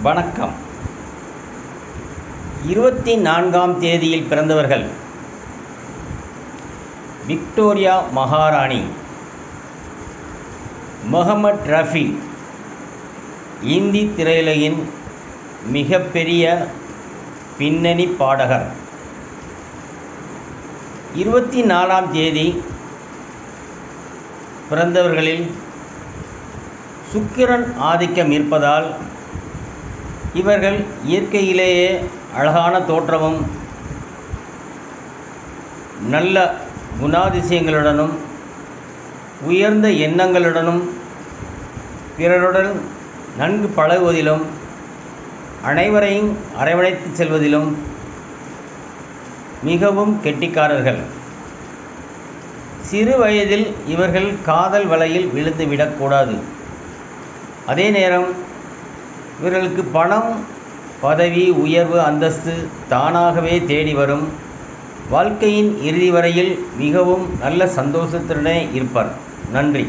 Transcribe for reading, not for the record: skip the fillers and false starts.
வணக்கம். 24ஆம் தேதியில் பிறந்தவர்கள் விக்டோரியா மகாராணி, முகமது ரஃபி, இந்தி திரையுலகின் மிகப்பெரிய பின்னணி பாடகர். 24ஆம் தேதி பிறந்தவர்களில் சுக்கிரன் ஆதிக்கம் இருப்பதால் இவர்கள் இயற்கையிலேயே அழகான தோற்றமும் நல்ல குணாதிசயங்களுடனும் உயர்ந்த எண்ணங்களுடனும் பிறருடன் நன்கு பழகுவதிலும் அனைவரையும் அரவணைத்து செல்வதிலும் மிகவும் கெட்டிக்காரர்கள். சிறு வயதில் இவர்கள் காதல் வலையில் விழுந்து விடக்கூடாது. அதே நேரம் இவர்களுக்கு பணம், பதவி, உயர்வு, அந்தஸ்து தானாகவே தேடி வரும். வாழ்க்கையின் இறுதி வரையில் மிகவும் நல்ல சந்தோஷத்துடனே இருப்பார். நன்றி.